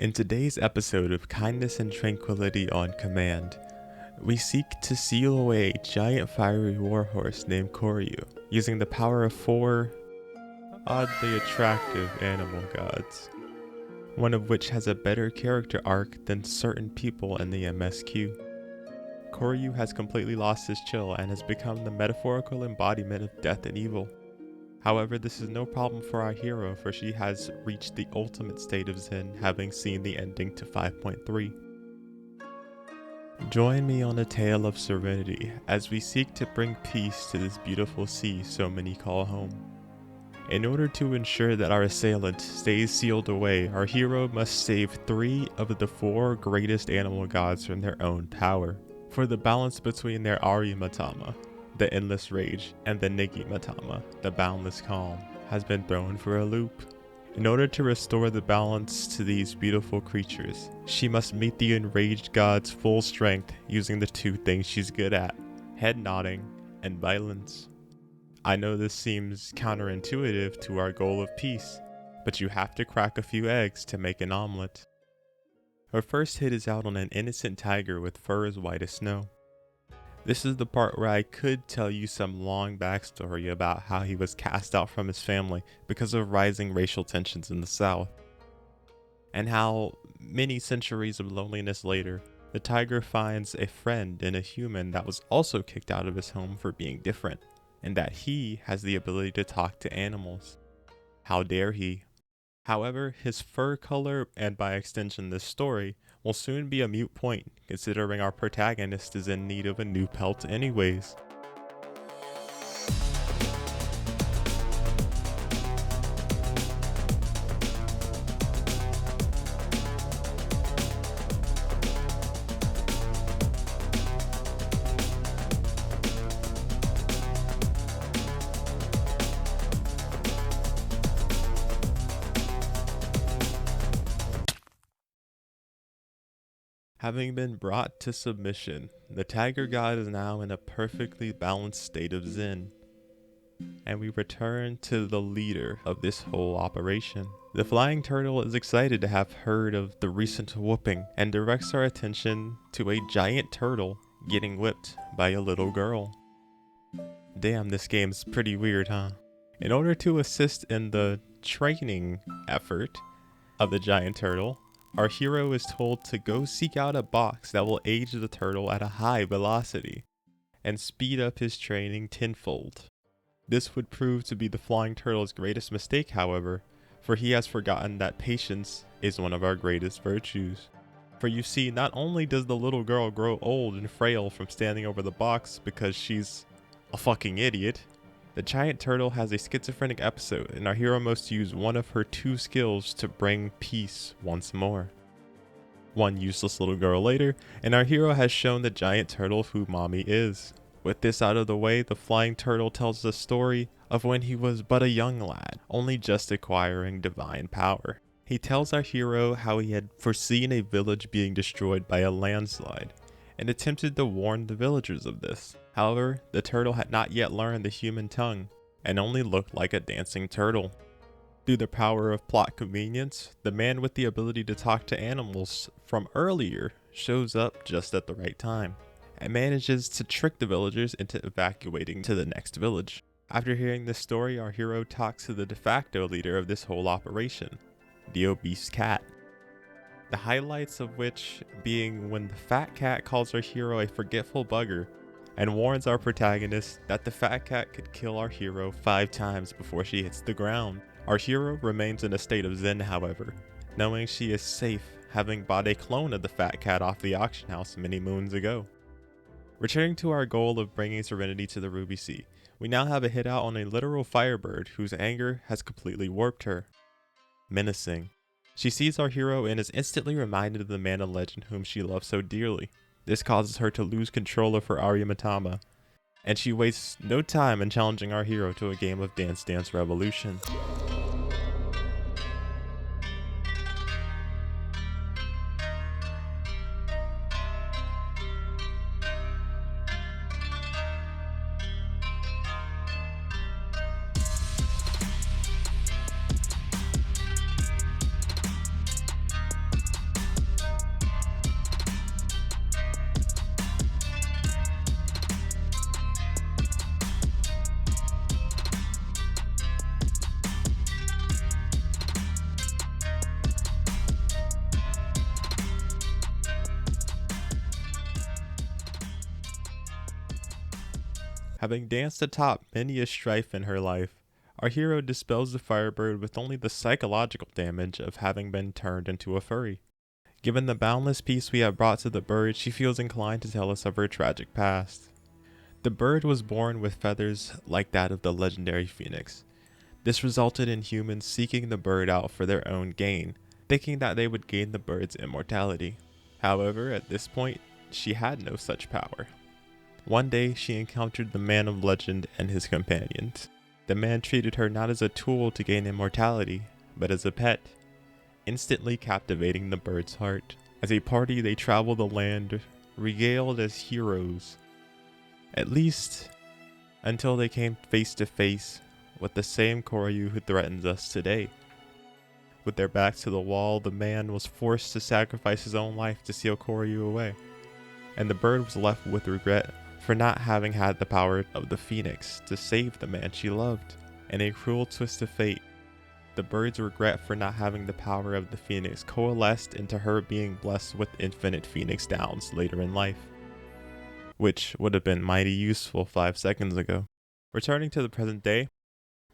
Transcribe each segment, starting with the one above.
In today's episode of Kindness and Tranquility on Command, we seek to seal away a giant fiery warhorse named Koryu, using the power of four oddly attractive animal gods, one of which has a better character arc than certain people in the MSQ. Koryu has completely lost his chill and has become the metaphorical embodiment of death and evil. However, this is no problem for our hero, for she has reached the ultimate state of Zen, having seen the ending to 5.3. Join me on a tale of serenity as we seek to bring peace to this beautiful sea so many call home. In order to ensure that our assailant stays sealed away, our hero must save 3 of the 4 greatest animal gods from their own power. For the balance between their Arimatama, the endless rage, and the Nigimatama, the boundless calm, has been thrown for a loop. In order to restore the balance to these beautiful creatures, she must meet the enraged god's full strength using the 2 things she's good at: head nodding and violence. I know this seems counterintuitive to our goal of peace, but you have to crack a few eggs to make an omelet. Her first hit is out on an innocent tiger with fur as white as snow. This is the part where I could tell you some long backstory about how he was cast out from his family because of rising racial tensions in the South, and how many centuries of loneliness later, the tiger finds a friend in a human that was also kicked out of his home for being different, and that he has the ability to talk to animals. How dare he? However, his fur color, and by extension this story, will soon be a moot point, considering our protagonist is in need of a new pelt anyways. Having been brought to submission, the tiger god is now in a perfectly balanced state of Zen, and we return to the leader of this whole operation. The flying turtle is excited to have heard of the recent whooping and directs our attention to a giant turtle getting whipped by a little girl. Damn, this game's pretty weird, huh? In order to assist in the training effort of the giant turtle, our hero is told to go seek out a box that will age the turtle at a high velocity and speed up his training tenfold. This would prove to be the flying turtle's greatest mistake, however, for he has forgotten that patience is one of our greatest virtues. For you see, not only does the little girl grow old and frail from standing over the box because she's a fucking idiot, the giant turtle has a schizophrenic episode, and our hero must use one of her 2 skills to bring peace once more. One useless little girl later, and our hero has shown the giant turtle who mommy is. With this out of the way, the flying turtle tells the story of when he was but a young lad, only just acquiring divine power. He tells our hero how he had foreseen a village being destroyed by a landslide, and attempted to warn the villagers of this. However, the turtle had not yet learned the human tongue, and only looked like a dancing turtle. Through the power of plot convenience, the man with the ability to talk to animals from earlier shows up just at the right time, and manages to trick the villagers into evacuating to the next village. After hearing this story, our hero talks to the de facto leader of this whole operation, the obese cat. The highlights of which being when the fat cat calls our hero a forgetful bugger and warns our protagonist that the fat cat could kill our hero 5 times before she hits the ground. Our hero remains in a state of Zen, however, knowing she is safe, having bought a clone of the fat cat off the auction house many moons ago. Returning to our goal of bringing serenity to the Ruby Sea, we now have a hit out on a literal firebird whose anger has completely warped her. Menacing. She sees our hero and is instantly reminded of the man of legend whom she loves so dearly. This causes her to lose control of her Arimatama, and she wastes no time in challenging our hero to a game of Dance Dance Revolution. Having danced atop many a strife in her life, our hero dispels the firebird with only the psychological damage of having been turned into a furry. Given the boundless peace we have brought to the bird, she feels inclined to tell us of her tragic past. The bird was born with feathers like that of the legendary phoenix. This resulted in humans seeking the bird out for their own gain, thinking that they would gain the bird's immortality. However, at this point, she had no such power. One day, she encountered the man of legend and his companions. The man treated her not as a tool to gain immortality, but as a pet, instantly captivating the bird's heart. As a party, they travel the land, regaled as heroes. At least, until they came face to face with the same Koryu who threatens us today. With their backs to the wall, the man was forced to sacrifice his own life to seal Koryu away, and the bird was left with regret for not having had the power of the phoenix to save the man she loved. In a cruel twist of fate, the bird's regret for not having the power of the phoenix coalesced into her being blessed with infinite phoenix downs later in life, which would have been mighty useful 5 seconds ago. Returning to the present day,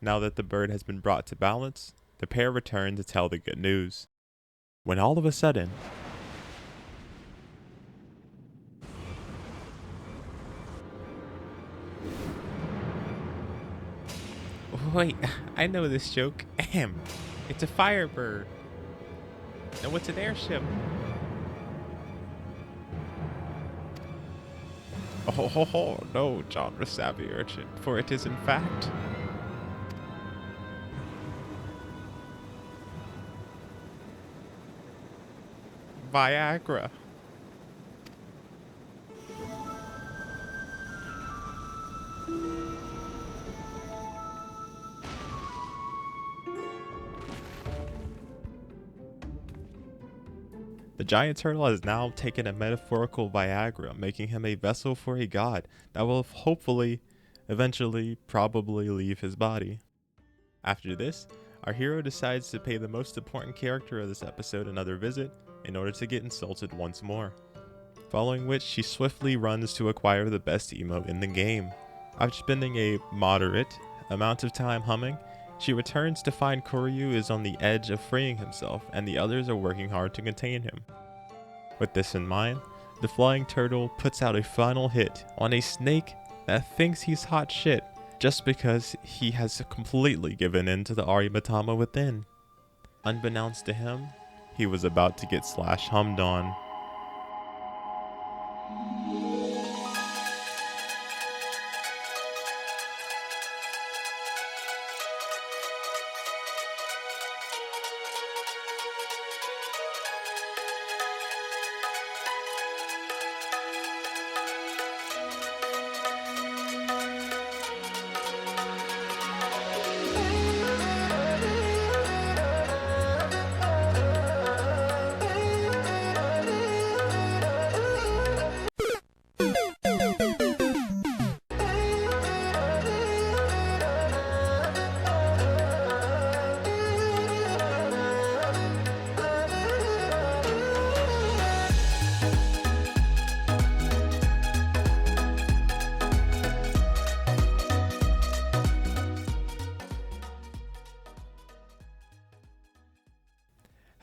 now that the bird has been brought to balance, the pair return to tell the good news. When all of a sudden, wait, I know this joke. Ahem. It's a firebird. No, it's an airship. Oh, no, genre savvy urchin, for it is in fact Viagra. The giant turtle has now taken a metaphorical Viagra, making him a vessel for a god that will hopefully, eventually, probably leave his body. After this, our hero decides to pay the most important character of this episode another visit in order to get insulted once more. Following which, she swiftly runs to acquire the best emote in the game. After spending a moderate amount of time humming, she returns to find Koryu is on the edge of freeing himself and the others are working hard to contain him. With this in mind, the flying turtle puts out a final hit on a snake that thinks he's hot shit just because he has completely given in to the Arimatama within. Unbeknownst to him, he was about to get hummed on.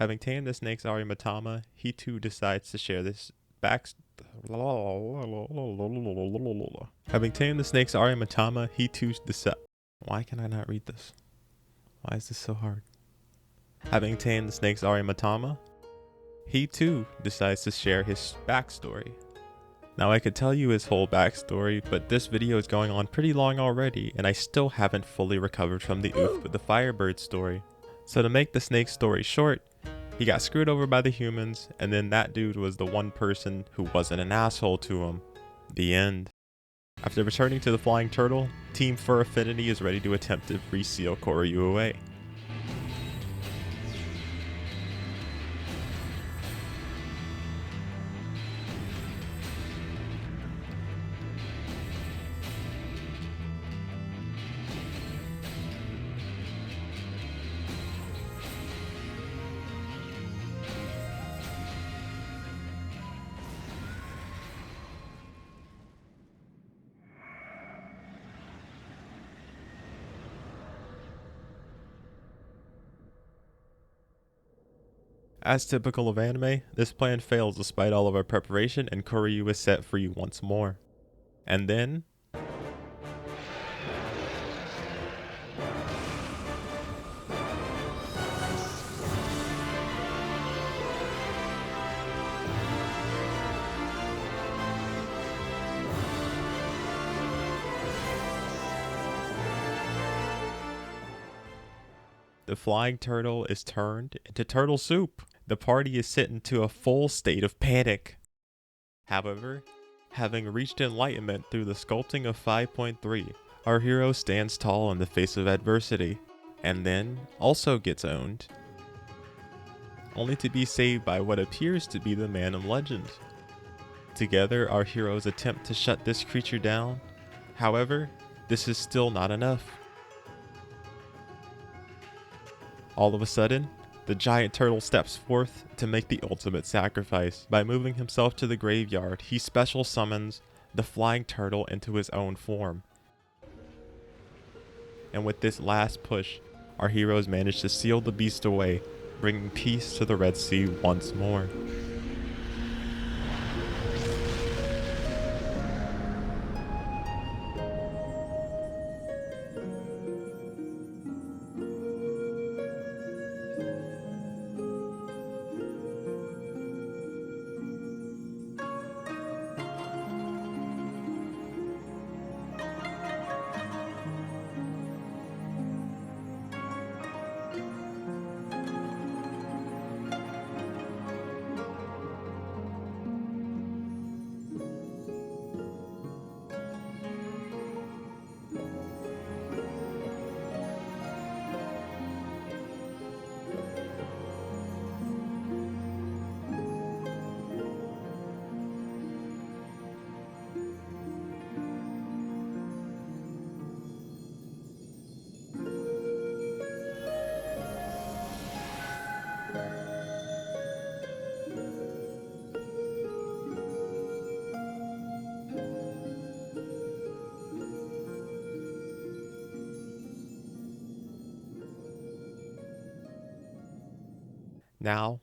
Having tamed the snake's Arimatama, he too decides to share this Having tamed the snake's Arimatama, he too decides. Why can I not read this? Why is this so hard? Having tamed the snake's Arimatama, he too decides to share his backstory. Now I could tell you his whole backstory, but this video is going on pretty long already, and I still haven't fully recovered from the oof with the Firebird story. So to make the snake story short, he got screwed over by the humans, and then that dude was the one person who wasn't an asshole to him. The end. After returning to the flying turtle, Team Fur Affinity is ready to attempt to reseal Koryu away. As typical of anime, this plan fails despite all of our preparation and Koryu is set free once more. And then... the flying turtle is turned into turtle soup. The party is sent into a full state of panic. However, having reached enlightenment through the sculpting of 5.3, our hero stands tall in the face of adversity, and then also gets owned, only to be saved by what appears to be the man of legend. Together, our heroes attempt to shut this creature down. However, this is still not enough. All of a sudden, the giant turtle steps forth to make the ultimate sacrifice. By moving himself to the graveyard, he special summons the flying turtle into his own form. And with this last push, our heroes manage to seal the beast away, bringing peace to the Red Sea once more. Now,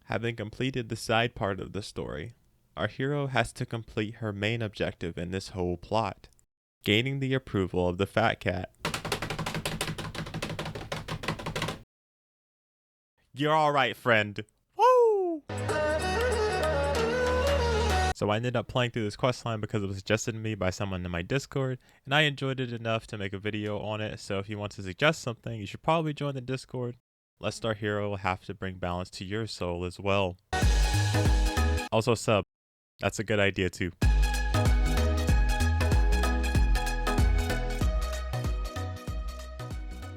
having completed the side part of the story, our hero has to complete her main objective in this whole plot, gaining the approval of the fat cat. You're alright, friend. Woo! So I ended up playing through this questline because it was suggested to me by someone in my Discord, and I enjoyed it enough to make a video on it, so if you want to suggest something, you should probably join the Discord. Lest our hero will have to bring balance to your soul as well. Also sub, that's a good idea too.